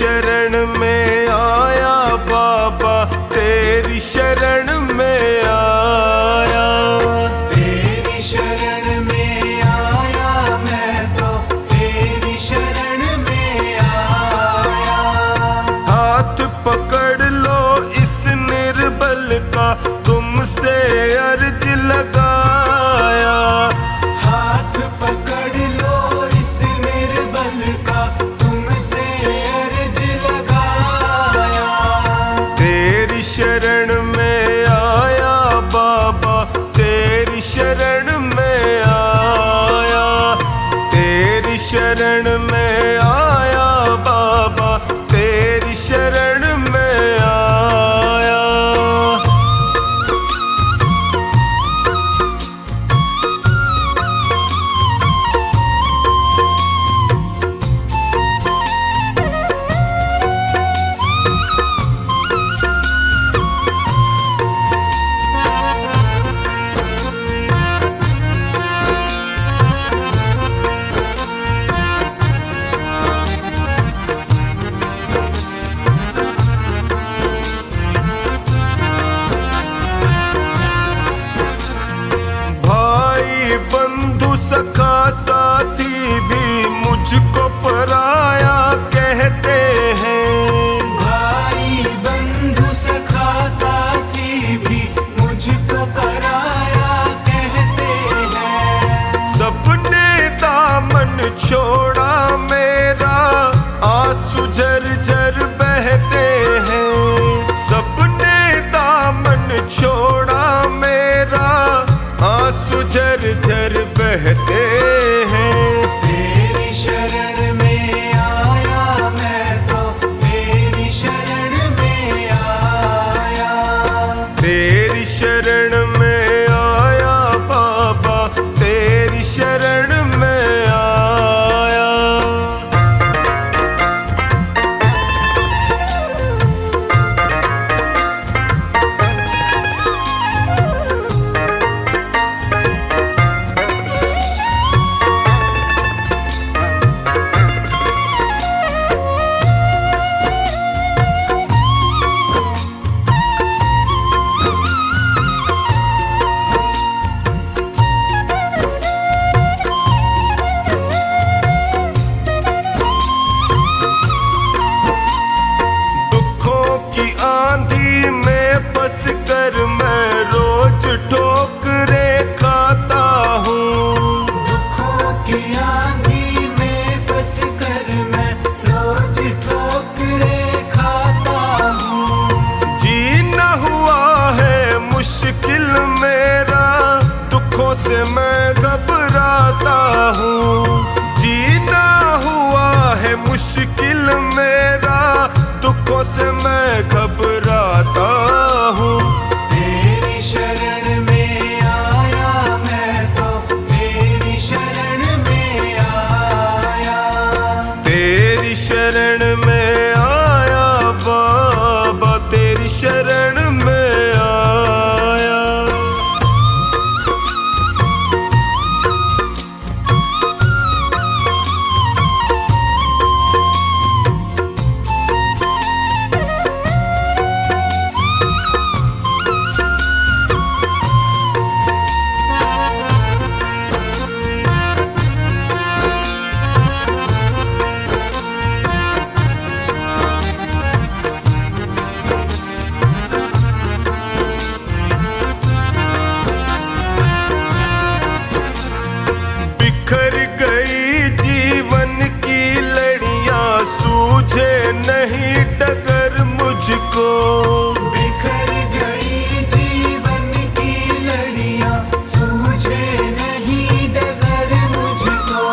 शरण में आया बाबा, तेरी शरण में आया। तेरी शरण में आया मैं तो, तेरी शरण में आया। हाथ पकड़ लो इस निर्बल का, तुमसे अर्ज लगाया। हाथ पकड़ लो इस निर्बल का, तुमसे अर्ज लगाया। तेरी शरण में आया बाबा, तेरी शरण में आया। तेरी शरण में आया बाबा, तेरी शरण में आया। बंधु सखा साथी भी मुझको पराया कहते हैं। भाई बंधु सखा साथी भी मुझको पराया कहते हैं। सबने दामन छोड़ा मेरा, आंसू झरझर बहते हैं। सबने दामन छोड़ा मेरा, आंसू झरझर बहते हैं। तेरी शरण में आया मैं तो, तेरी शरण में आया। तेरी शरण में आया बाबा, तेरी शरण में आया। आंधी में फंस कर मैं रोज ठोकरे खाता हूँ। दुखों की आंधी में फंस कर मैं रोज ठोकरे खाता हूँ। जीना हुआ है मुश्किल मेरा, दुखों से मैं घबराता हूँ। जीना हुआ है मुश्किल मेरा, दुखों से मैं घबराता हूँ। तेरी शरण में आया मैं तो, तेरी शरण में आया। तेरी शरण में आया बाबा, तेरी शरण में आया। बिखर गई जीवन की लड़ियां, सूझे नहीं डगर मुझको। बिखर गई जीवन की लड़ियां, सूझे नहीं डगर मुझको।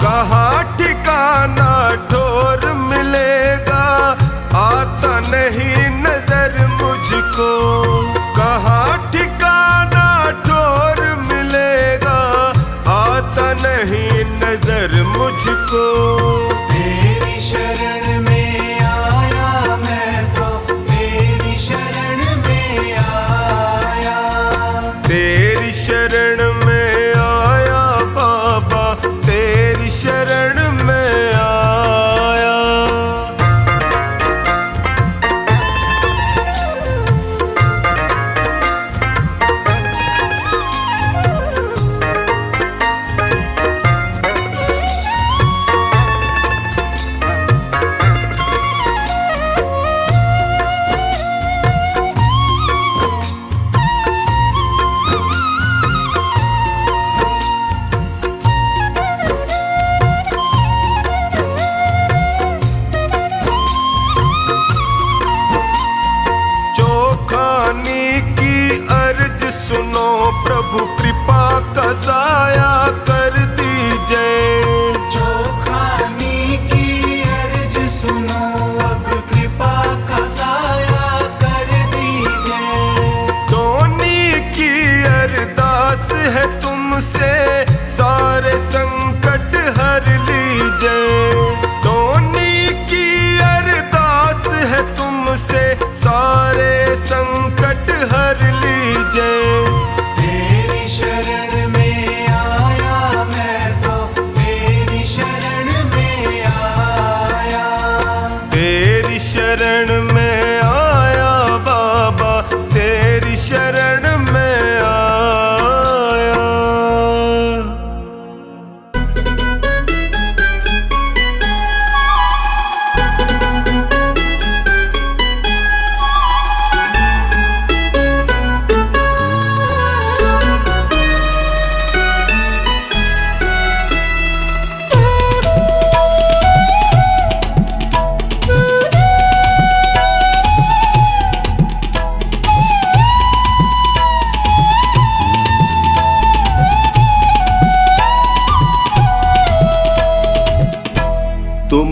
कहाँ ठिकाना ठोर मिलेगा, आता नहीं नजर मुझको। कहाँ ठिकाना ठोर मिलेगा, आता नहीं नजर मुझको। तेरी शरण में आया मैं तो, तेरी शरण में आया। तेरी शरण में आया बाबा, तेरी शरण में आया।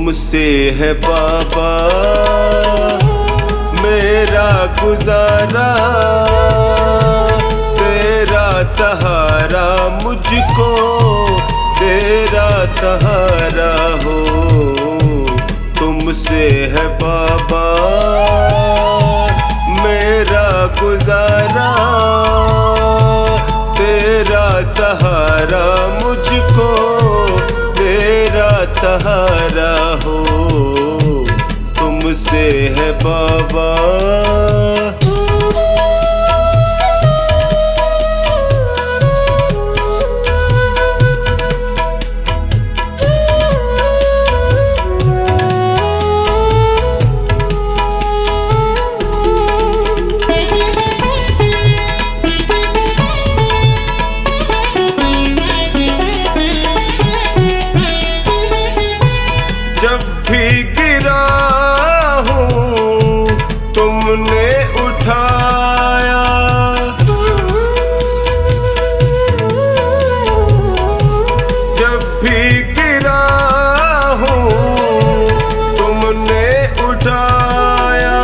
तुमसे है बाबा मेरा गुजारा, तेरा सहारा मुझको तेरा सहारा हो। तुमसे है बाबा मेरा गुजारा, तेरा सहारा मुझको तेरा सहारा हो। तुमसे है बाबा। जब भी गिरा हूँ तुमने उठाया, जब भी गिरा हूँ तुमने उठाया,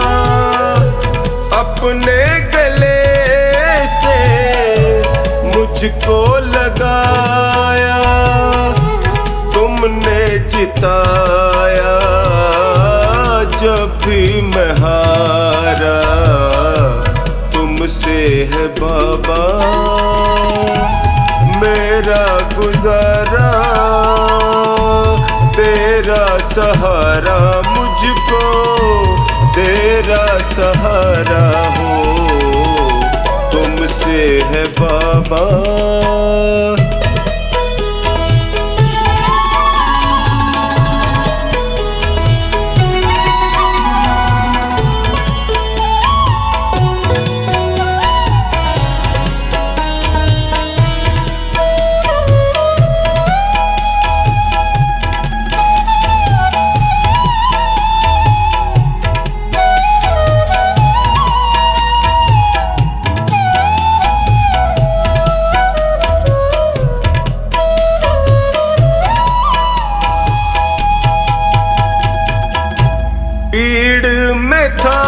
अपने गले से मुझको लगाया, तुमने जिताया जब भी मैं हारा। तुमसे है बाबा मेरा गुजारा, तेरा सहारा मुझको तेरा सहारा हो। तुमसे है बाबा। पीड़ में था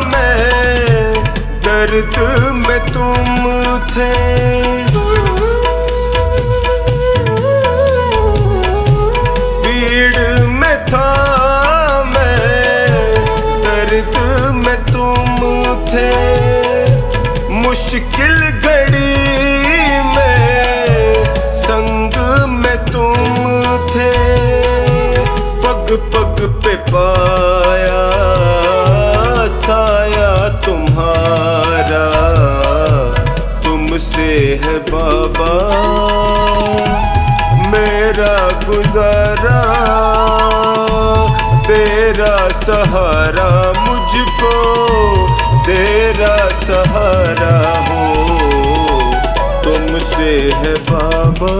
मैं, दर्द में तुम थे, पीड़ में था मैं, दर्द में तुम थे, मुश्किल घड़ी में संग में तुम थे, पग पग पे पाया साया तुम्हारा। तुमसे है बाबा मेरा गुजारा, तेरा सहारा मुझको तेरा सहारा हो। तुमसे है बाबा।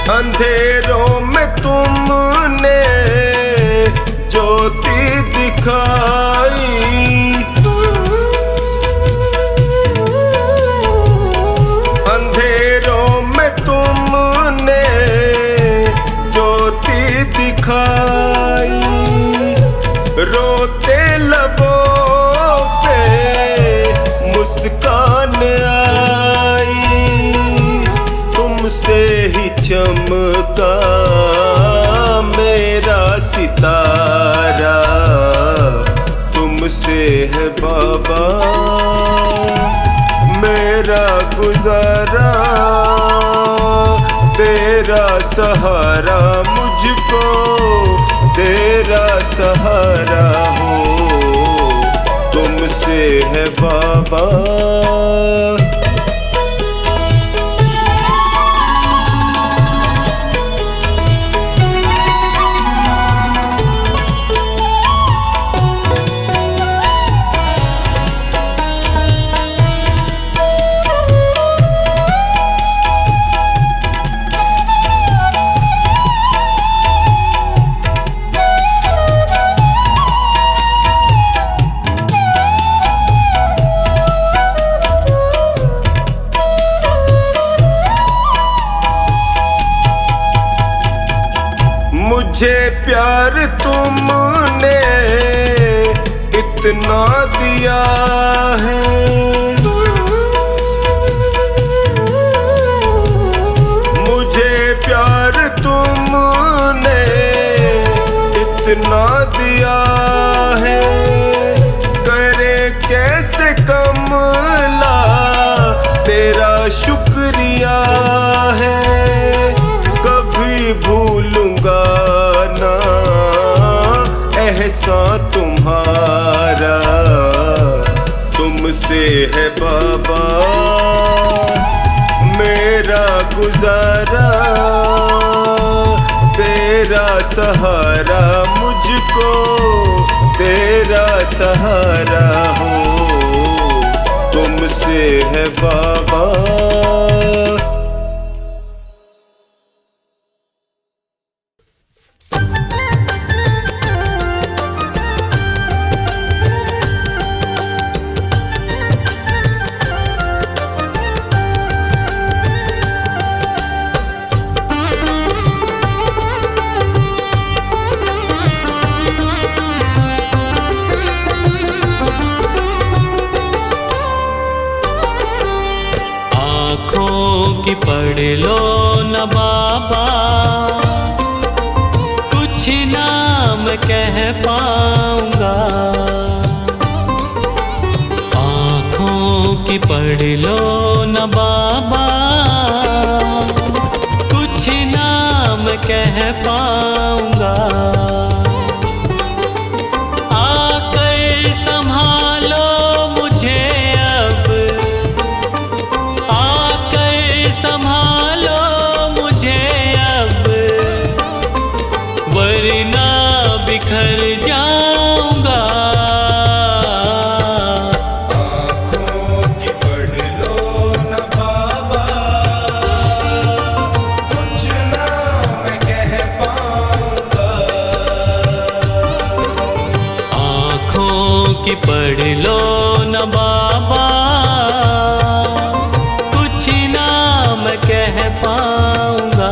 अंधेरों में तुमने ज्योति दिखाई, अंधेरों में तुमने ज्योति दिखाई, रोते लबों पे मुस्कान आई, तुमसे ही चमका मेरा सितारा। तुमसे है बाबा मेरा गुजारा, तेरा सहारा मुझको तेरा सहारा हो। तुमसे है बाबा। प्यार तुमने इतना दिया है, मुझे प्यार तुमने इतना दिया है, करे कैसे कमला तेरा शुक्रिया है, कभी भूलूंगा ना एहसान तुम्हारा, तुमसे है बाबा मेरा गुजारा, तेरा सहारा मुझको तेरा सहारा हो, तुमसे है बाबा। कि पढ़ लो न बाबा, कुछ नाम कह पाऊंगा, आँखों की पढ़ लो न बाबा, कुछ नाम कह पाऊंगा, आकर संभालो मुझे अब, संभालो मुझे अब, वरना बिखर जाऊंगा, आँखों की पढ़ लो न बाबा, कुछ ना मैं कह पाऊंगा, आँखों की पढ़ लो न बाबा, कह पाऊंगा।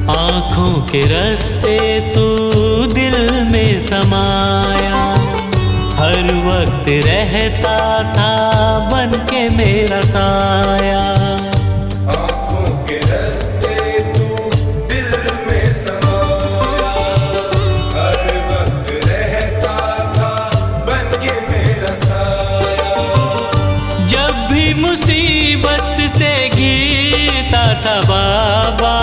आँखों के रास्ते तू दिल में समाया, हर वक्त रहता था बन के मेरा साया, आँखों के रास्ते तू दिल में समाया, हर वक्त रहता था बन के मेरा साया, जब भी मुसीबत से घिरता था बाबा,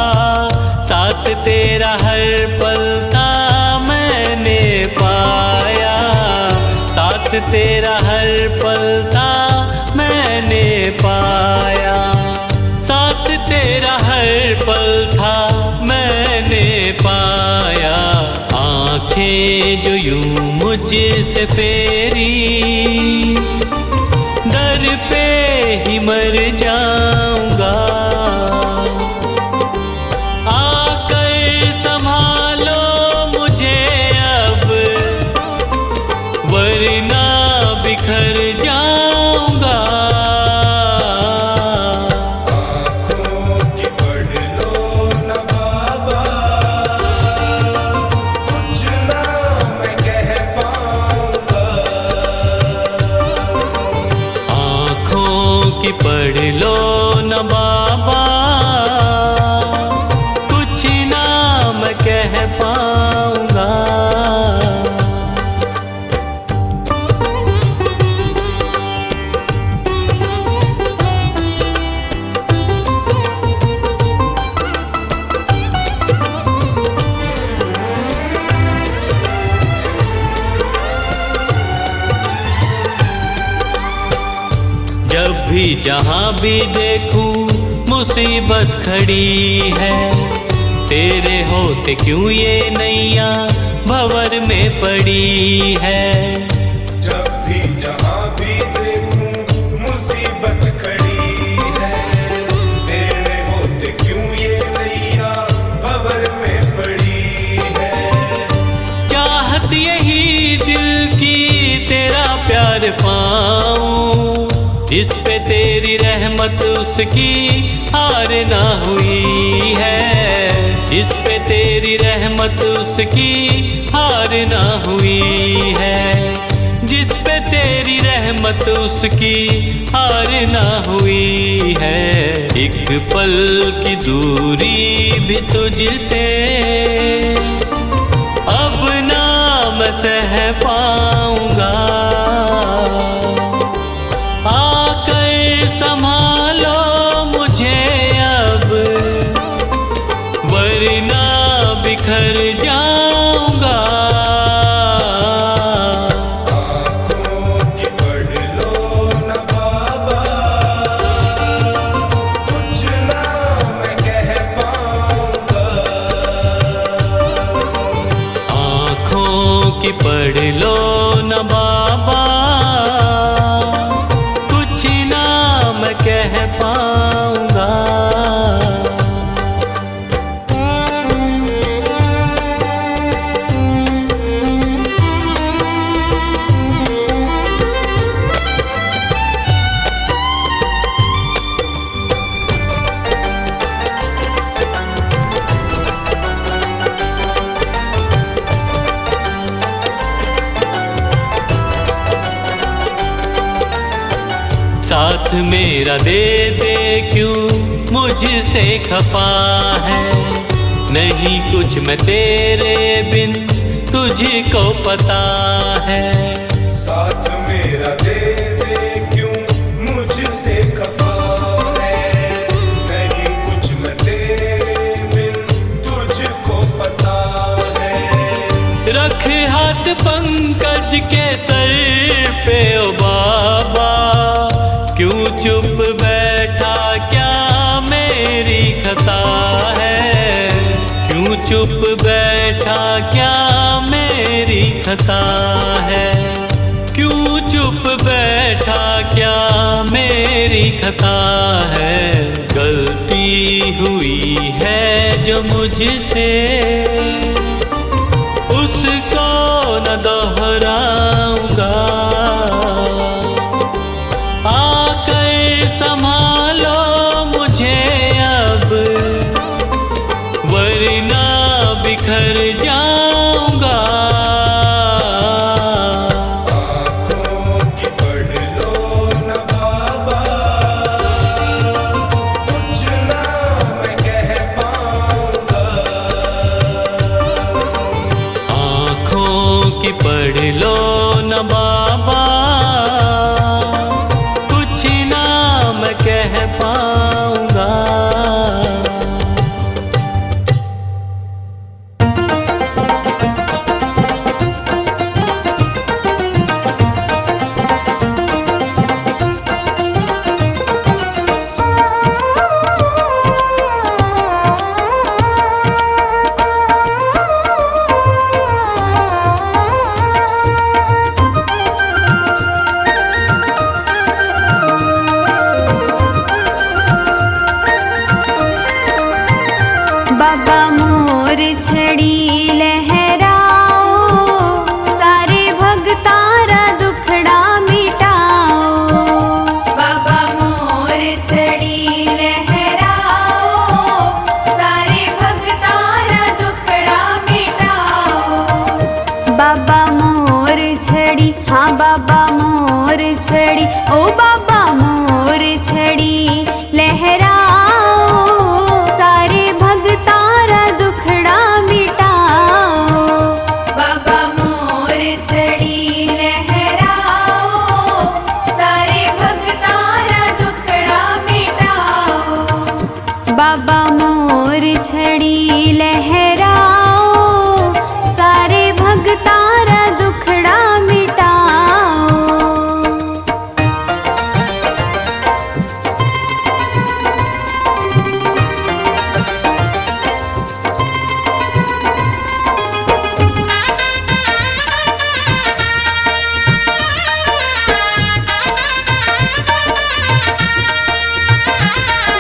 साथ तेरा हर पल था मैंने पाया, साथ तेरा हर पल था मैंने पाया, साथ तेरा हर पल था मैंने पाया, आँखें जो यूं मुझसे फेरी, दर पे ही मर जाऊंगा, संभालो मुझे अब, वरना बिखर जाऊंगा, आँखों की पढ़ लो न बाबा, कुछ ना मैं कह पाऊंगा, आँखों की पढ़ लो न बाबा, कह पाऊंगा। जब भी जहाँ भी देखूं मुसीबत खड़ी है, तेरे होते क्यों ये नैया भंवर में पड़ी है। जिस पे तेरी रहमत उसकी हार ना हुई है, जिस पे तेरी रहमत उसकी हार ना हुई है, जिस पे तेरी रहमत उसकी हार ना हुई है। एक पल की दूरी भी तुझसे अब ना मैं सह पाऊंगा, आकर संभालो मुझे अब, वरना बिखर जाऊंगा। आँखों की पढ़ लो न बाबा, कुछ ना मैं कह पाऊंगा। आँखों की पढ़ लो न बाबा, कुछ ना मैं कह पाऊंगा। साथ मेरा दे दे क्यों मुझसे खफा है, नहीं कुछ मैं तेरे बिन तुझको पता है। साथ मेरा दे दे क्यों मुझसे खफा है, नहीं कुछ मैं तेरे बिन तुझको पता है। रख हाथ पंकज के सर पे ओ बाबा, क्यों चुप बैठा क्या मेरी खता है, क्यों चुप बैठा क्या मेरी खता है, क्यों चुप बैठा क्या मेरी खता है। गलती हुई है जो मुझसे उसको न दोहराऊंगा, आकर संभालो मुझे अब, वरना बिखर जाऊंगा। आँखों की पढ़ लो न बाबा, कुछ ना मैं कह पाऊंगा। आँखों की पढ़ लो न बाबा, कुछ ना मैं कह पाऊंगा। बाबा मोर छड़ी लहराओ, सारे भगतारा दुखड़ा मिटाओ। बाबा मोर छड़ी लहराओ, सारे भगतारा दुखड़ा मिटाओ। बाबा मोर छड़ी, हाँ बाबा मोर छड़ी, ओ बाबा मोर छड़ी लहराओ, सारे भगतारा दुखड़ा मिटाओ। बाबा मोर छड़ी लहराओ, सारे भगतारा दुखड़ा मिटाओ। बाबा मोर छड़ी लहराओ, सारे भगतारा दुखड़ा मिटाओ।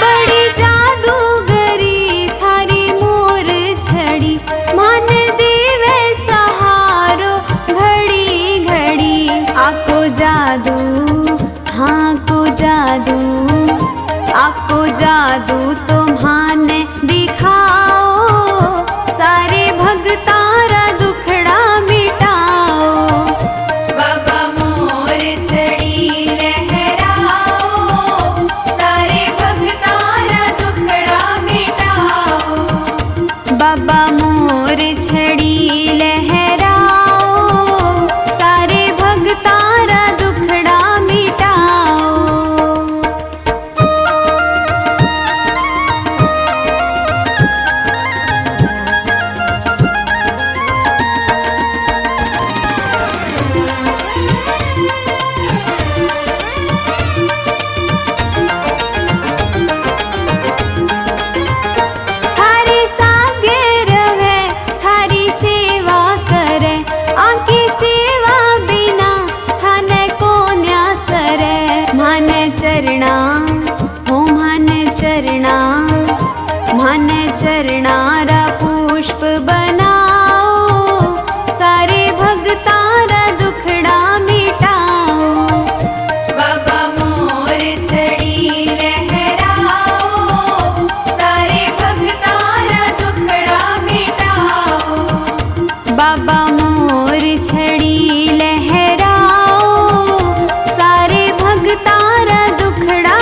बड़ी जादूगर आपको जादू तुम्हाने दिखाओ, सारे भगतारा दुखड़ा मिटाओ। बाबा मोर छड़ी लहराओ, सारे भगतारा दुखड़ा मिटाओ। बाबा मोर छड़ी लहराओ, सारे भगतारा दुखड़ा मिटाओ। थारे सागे रहे, थारी सेवा करे, आंकी सेवा बिना थाने को न्यासरे। मान चरणा हो मान चरणा, मान चरणारा पुष्प बनाओ, सारे भगतारा दुखड़ा मिटाओ। बाबा मोर छड़ी लहराओ, सारे भगतारा दुखड़ा मिटाओ। बाबा मोर छड़ी लहराओ, सारे भगतारा दुखड़ा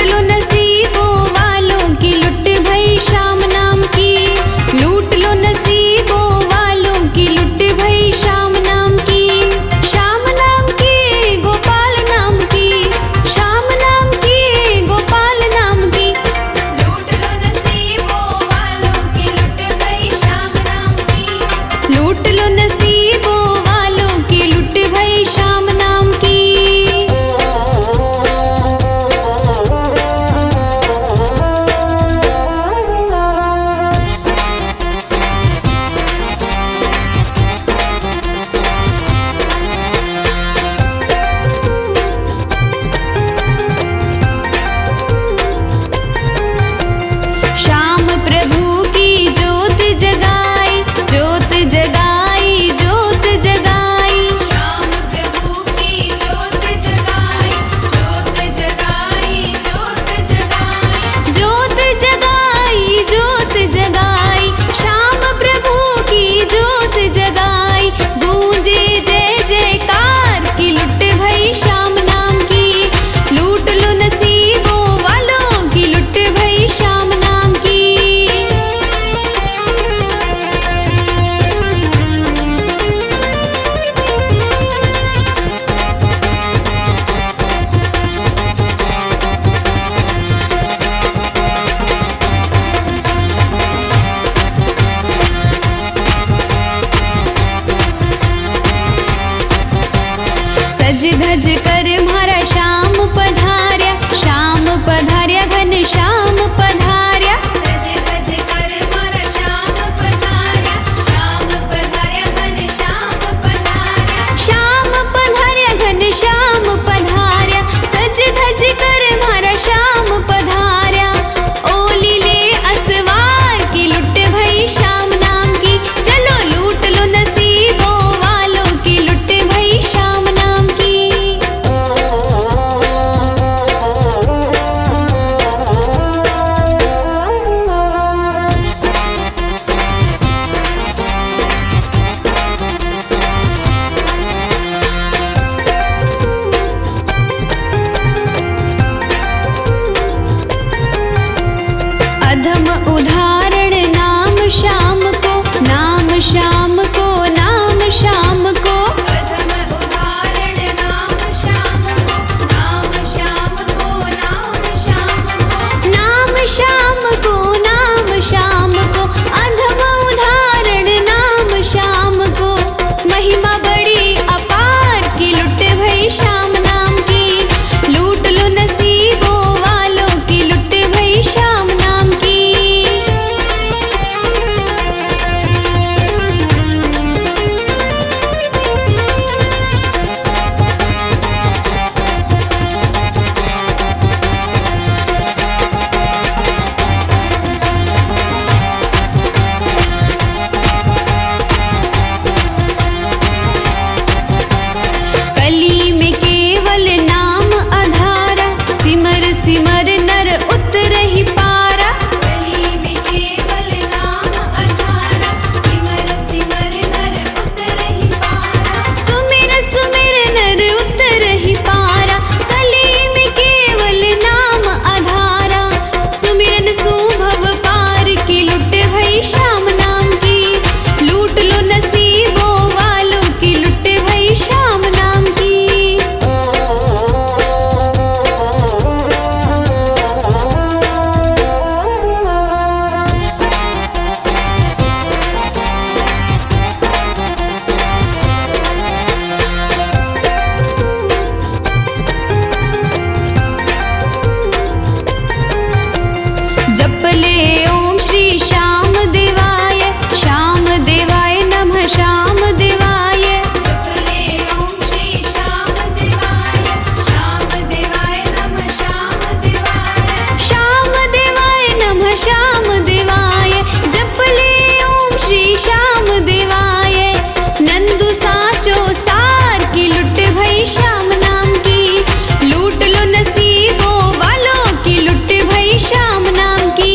लो नसीबों वालों की लुट भई शाम नाम की, लूट लो नसीबों वालों की लुट भई शाम नाम की, शाम नाम की गोपाल नाम की, शाम नाम की गोपाल नाम की। लूट लो नसीबों वालों की लुट भई शाम नाम की, लूट लो नसीबों वालों की लुट भई शाम नाम की। श्याम प्रभु की ज्योत जगाई, ज्योत जगाई, ज्योत जगाई। श्याम प्रभु की ज्योत जगाई, ज्योत जगाई, ज्योत जगाई। ज्योत जगाई, ज्योत जगाई, श्याम प्रभु की ज्योत जगाई। गूंजे जय जयकार की लुट भई शाम नाम की, लूट लो नसीबों वालों की लुट भई शाम नाम की। सज धज कर म्हारा श्याम पधार्या, श्याम पधार्या घन श्याम पधार्या। सज धज कर म्हारा श्याम पधार्या, श्याम पधार्या घन श्याम पधार्या। श्याम पधार्या घन श्याम पधार्या, सज धज कर म्हारा श्याम पधार्या। ओली ले असवार की लुट भई शाम नाम की, चलो लूट लो नसीबों वालों की लुट भई शाम नाम की। अधम उदाहरण नाम श्याम को, नाम श्याम को, नाम श्याम को। अधम उदाहरण नाम श्याम को, नाम श्याम को, नाम श्याम को। नाम श्याम को, नाम श्याम को, अधम उदाहरण नाम श्याम को। महिमा बड़ी अपार की लुट भई शाम नाम की, लूट लो नसीबों वालों की लुट भई शाम नाम की। कली में केवल नाम आधारा, सिमर सिमर नर उतरहि पारा। कली में केवल नाम आधारा, सिमर सिमर नर उतरहि पारा। सुमिर सुमिर नर उतरहि पारा, कली में केवल नाम आधारा। सुमिरन सुभव पार की लुट भई शाम नाम की, लूट लो नसीबों वालों की लुट भई शाम नाम की। जप ले ओम श्री श्याम देवाय, श्याम देवाय नमः श्याम देवाय। जप ले ओम श्री श्याम देवाय, श्याम देवाय नमः श्याम देवाय। श्याम देवाय नमः श्याम देवाय, जप ले ओम श्री श्याम देवाय। नंदू साचो सार की लुट भई शाम नाम की, लूट लो नसीबों वालों की लुट भई शाम नाम की।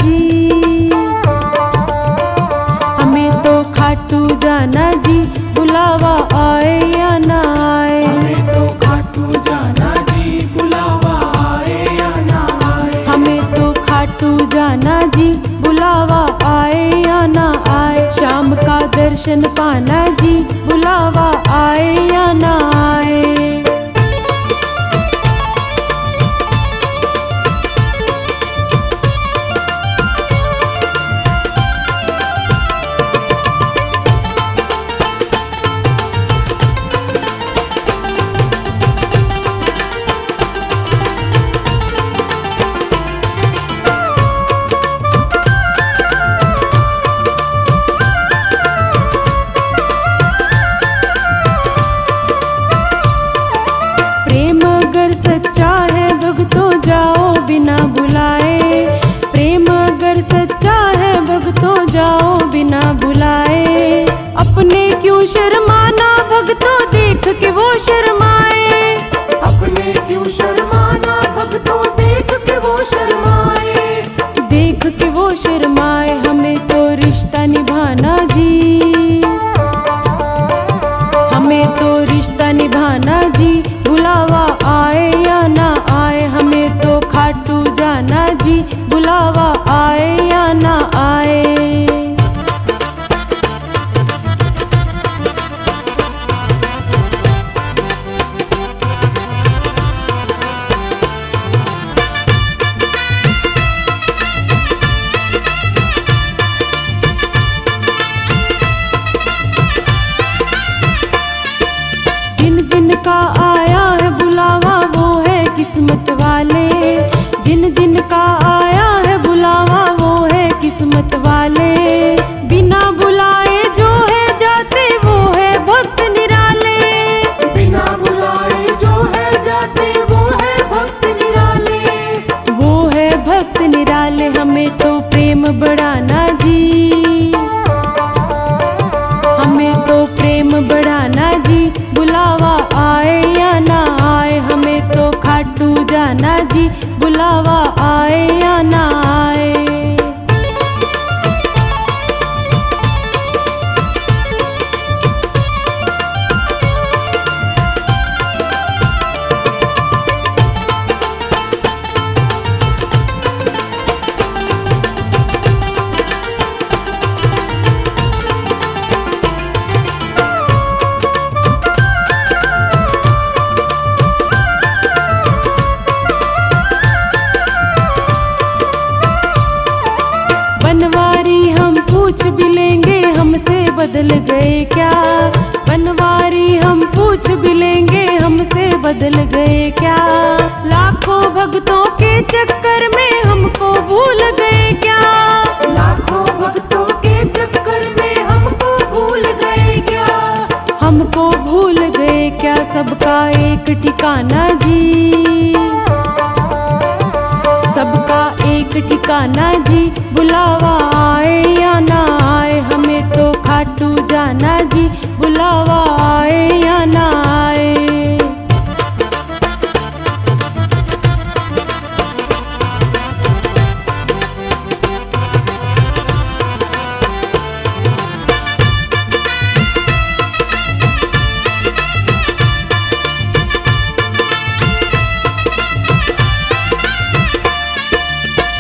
जी, हमें तो खाटू जाना जी, बुलावा आए या ना आए। हमें तो खाटू जाना जी, बुलावा आए या ना आए। हमें तो खाटू जाना जी, बुलावा आए या ना आए। शाम का दर्शन पाना जी, बुलावा आए या ना आए। प्रेम अगर सच्चा है भक्तों जाओ बिना बुलाए। प्रेम अगर सच्चा है भक्तों जाओ बिना बुलाए। अपने क्यों शर्माना भक्तों देख के वो शर्माए। अपने क्यों शर्माना भक्तों देख के वो शर्माए। देख के वो शर्माए, हमें तो रिश्ता निभाना जी, हमें तो रिश्ता निभाना जी, बुलावा आए या ना आए। हमें तो खाटू जाना जी, बुलावा आए या ना आए। जिन जिन का आया है बुलावा वो है किस्मत वाले। जिन जिन का आया है बुलावा वो है किस्मत वाले। बिना बुलाए जो है जाते वो है भक्त निराले। बिना बुलाए जो है जाते वो है भक्त निराले। वो है भक्त निराले, हमें तो प्रेम बढ़ाना जी, हमें तो प्रेम बढ़ाना जी, बुलावा आए या ना आए। हमें तो खाटू जाना जी, बुलावा आए या ना आए। बनवारी हम पूछ भी लेंगे हमसे बदल गए क्या। बनवारी हम पूछ भी लेंगे हमसे बदल गए क्या। लाखों भक्तों के चक्कर में हमको भूल गए क्या। लाखों भक्तों के चक्कर में हमको भूल गए क्या। हमको भूल गए क्या, सबका एक ठिकाना जी, सबका एक ठिकाना जी, बुलावा आए या ना आए। हमें तो खाटू जाना जी, बुलावा आए या ना आए।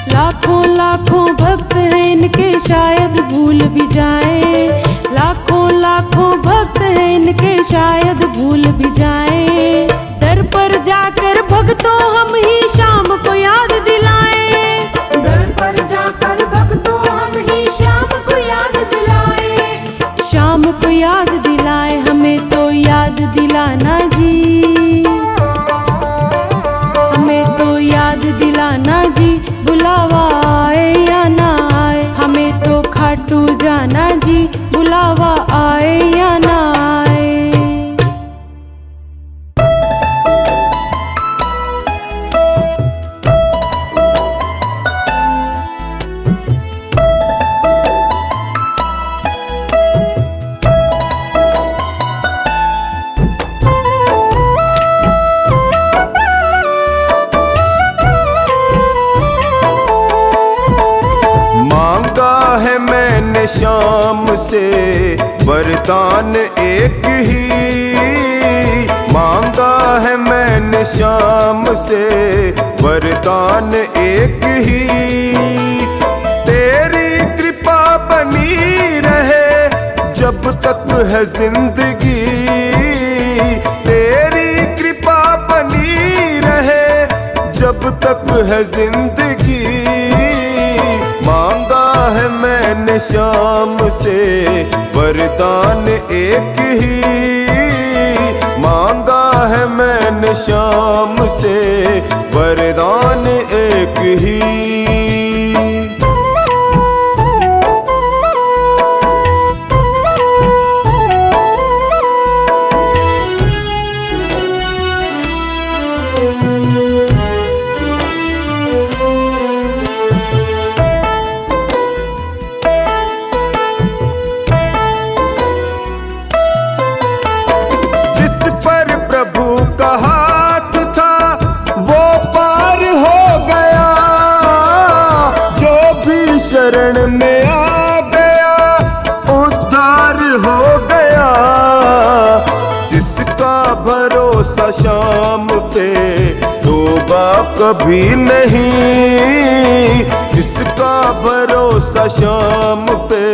लाखों लाखों भक्त हैं इनके शायद भूल भी जाएं। लाखों लाखों भक्त हैं इनके शायद भूल मैंने श्याम से वरदान एक ही मांगा है, मैंने श्याम से वरदान एक ही। तेरी कृपा बनी रहे जब तक है जिंदगी, तेरी कृपा बनी रहे जब तक है जिंदगी। मांगा है मैंने श्याम से वरदान एक ही, मांगा है मैंने श्याम से वरदान एक ही। शरण में आ गया उद्धार हो गया, जिसका भरोसा शाम पे डूबा कभी नहीं, जिसका भरोसा शाम पे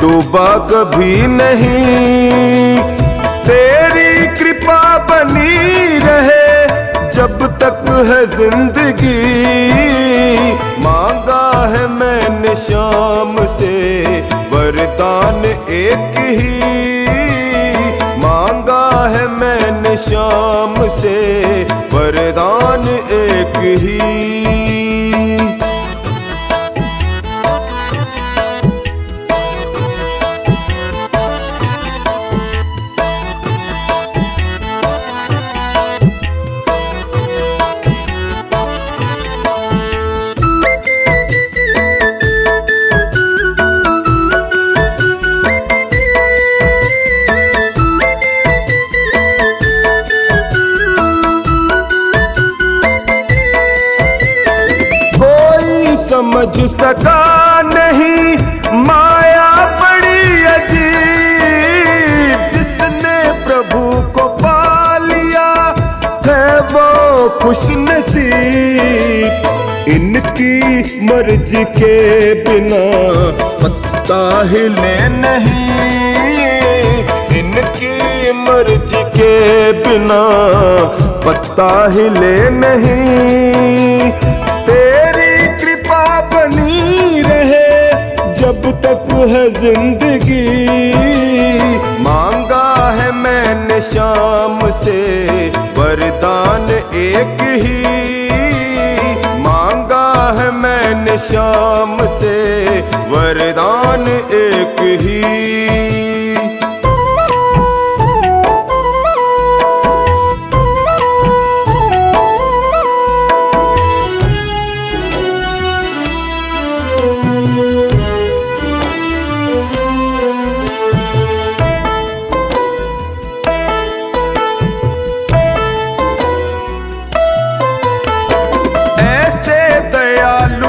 डूबा कभी नहीं। तेरी कृपा बनी रहे जब तक है जिंदगी, मांगा है मैंने श्याम से वरदान एक ही, मांगा है मैंने श्याम से वरदान एक ही। समझ सका नहीं माया बड़ी अजीब, जिसने प्रभु को पा लिया है वो खुश नसीब। इनकी मर्जी के बिना पत्ता हिले नहीं, इनकी मर्जी के बिना पत्ता हिले नहीं। तेरी कृपा बनी रहे जब तक है जिंदगी, मांगा है मैंने श्याम से वरदान एक ही, मांगा है मैंने श्याम से वरदान एक ही।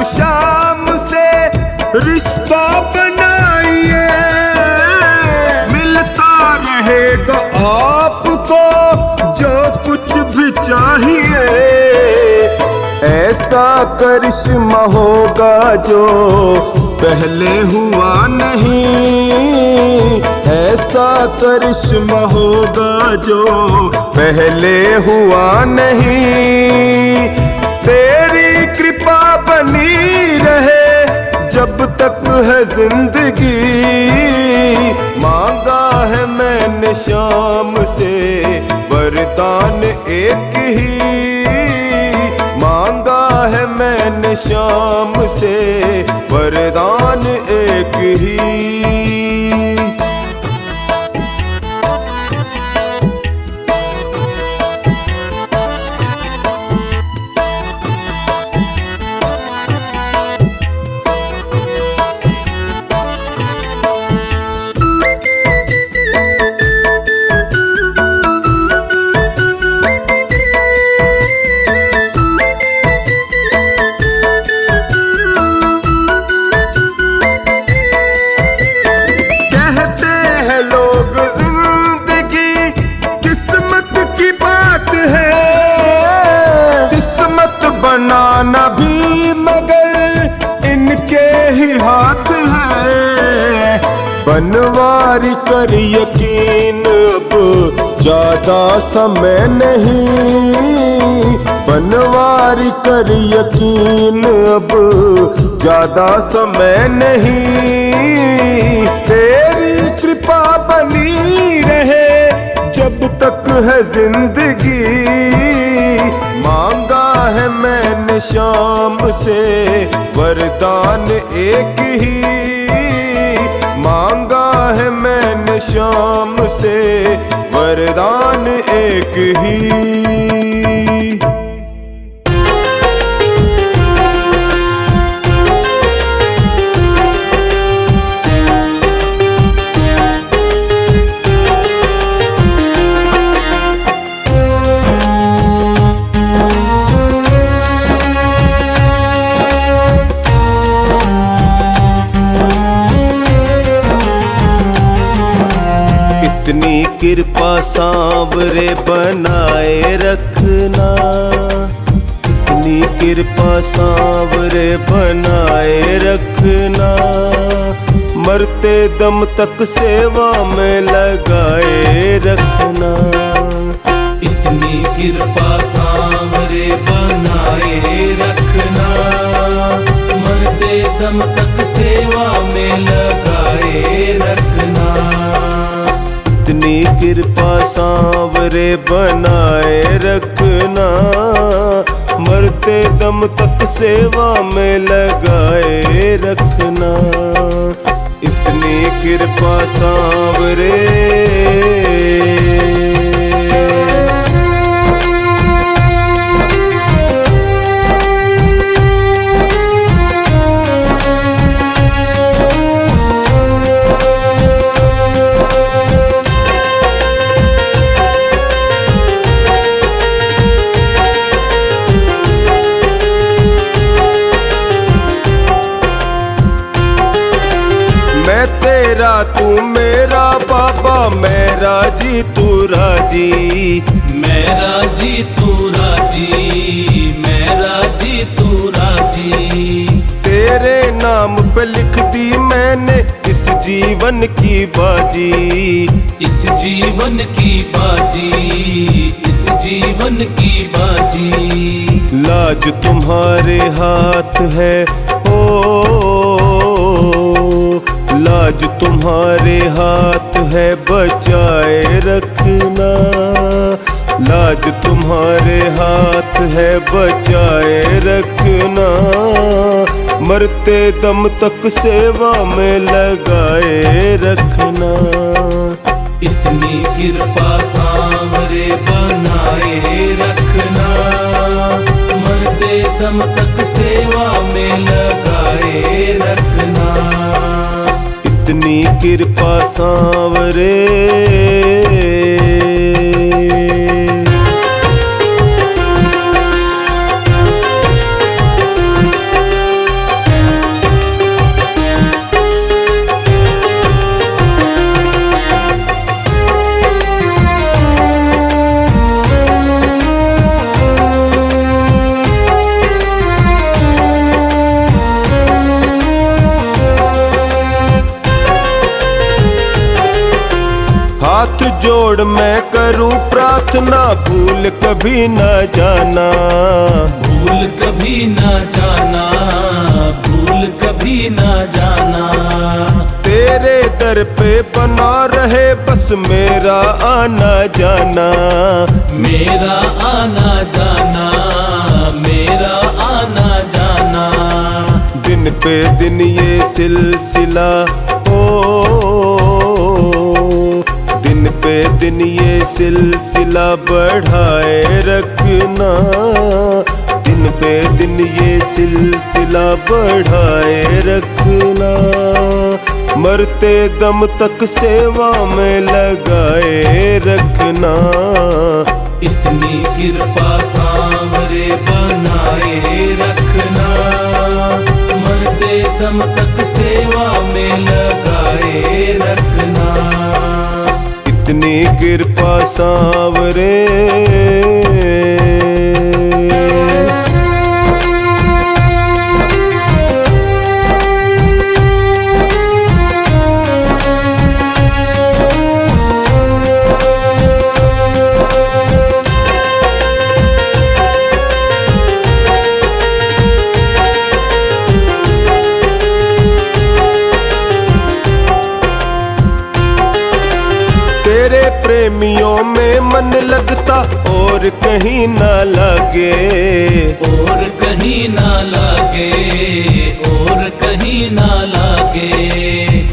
श्याम से रिश्ता बनाइए, मिलता रहेगा आपको जो कुछ भी चाहिए। ऐसा करिश्मा होगा जो पहले हुआ नहीं, ऐसा करिश्मा होगा जो पहले हुआ नहीं। तेरी कृपा बनी रहे जब तक है जिंदगी, मांगा है मैंने श्याम से वरदान एक ही, मांगा है मैंने श्याम से वरदान एक ही। ही हाथ है। बनवारी कर यकीन अब ज्यादा समय नहीं, बनवारी कर यकीन अब ज्यादा समय नहीं। तेरी कृपा बनी रहे जब तक है जिंदगी, मांगा है मैंने शाम से वरदान एक ही, मांगा है मैंने शाम से वरदान एक ही। इतनी कृपा सांवरे बनाए रखना, इतनी कृपा सांवरे बनाए रखना। मरते दम तक सेवा में लगाए रखना। इतनी कृपा सांवरे बनाए रखना, मरते दम तक सेवा में लगाए रखना। इतनी कृपा सांवरे बनाए रखना, मरते दम तक सेवा में लगाए रखना। इतनी कृपा सांवरे। मैं तेरा तू मेरा बाबा, मैं राजी तू राजी, मैं राजी तू राजी, मैं राजी तू राजी। तेरे नाम पे लिख दी मैंने इस जीवन की बाजी, इस जीवन की बाजी, इस जीवन की बाजी। लाज तुम्हारे हाथ है ओ, लाज तुम्हारे हाथ है बचाए रखना। लाज तुम्हारे हाथ है बचाए रखना। मरते दम तक सेवा में लगाए रखना। इतनी कृपा सांवरे बनाए रखना, मरते दम तक सेवा में लगाए रखना। इतनी कृपा सांवरे। हाथ जोड़ मैं करूं प्रार्थना, भूल कभी न जाना, भूल कभी न जाना, भूल कभी न जाना। तेरे दर पे बना रहे बस मेरा आना जाना, मेरा आना जाना, मेरा आना जाना। दिन पे दिन ये सिलसिला दिन पे दिन ये सिलसिला बढ़ाए रखना। दिन पे दिन ये सिलसिला बढ़ाए रखना। मरते दम तक सेवा में लगाए रखना। इतनी कृपा सांवरे बनाए रखना, मरते दम तक सेवा में लगाए रखना। इतनी कृपा सांवरे। में मन लगता और कहीं ना लगे, और कहीं ना लागे, और कहीं ना लागे।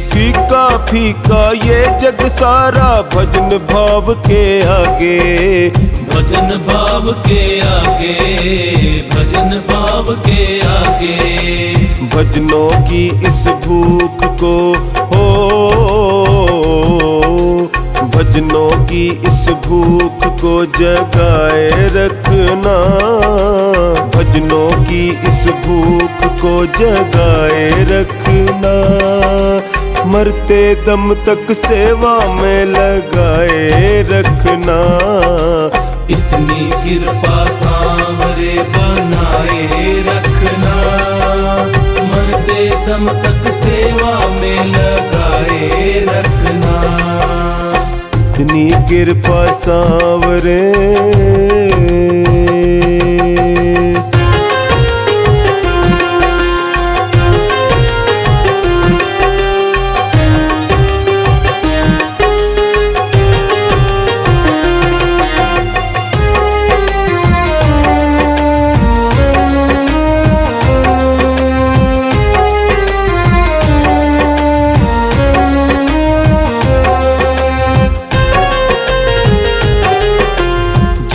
फीका फीका ये जग सारा भजन भाव के आगे, भजन भाव के आगे, भजन भाव के आगे। भजनों की इस भूख को हो, भजनों की इस भूख को जगाए रखना, भजनों की इस भूख को जगाए रखना। मरते दम तक सेवा में लगाए रखना। इतनी कृपा सांवरे बनाए रखना, मरते दम तक सेवा में लगाए रखना। इतनी कृपा सांवरे।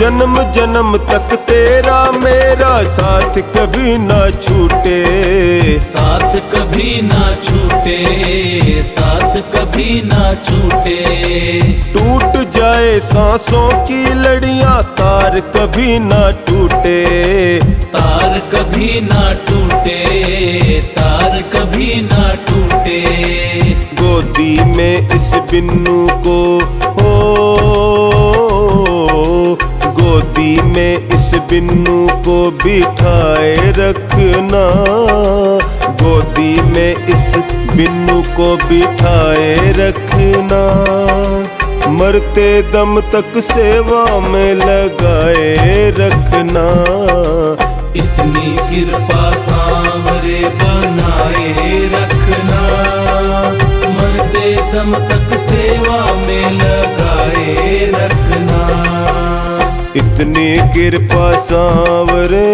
जन्म जन्म तक तेरा मेरा साथ कभी ना छूटे, साथ कभी ना छूटे, साथ कभी ना छूटे। टूट जाए सांसों की लड़ियां तार कभी ना टूटे, तार कभी ना टूटे, तार कभी ना टूटे। गोदी में इस बिन्नू को हो, गोदी में इस बिन्नू को बिठाए रखना, गोदी में इस बिन्नू को बिठाए रखना। मरते दम तक सेवा में लगाए रखना। इतनी कृपा सांवरे बनाए रखना, मरते दम तक सेवा में लगाए रखना। इतनी कृपा सांवरे।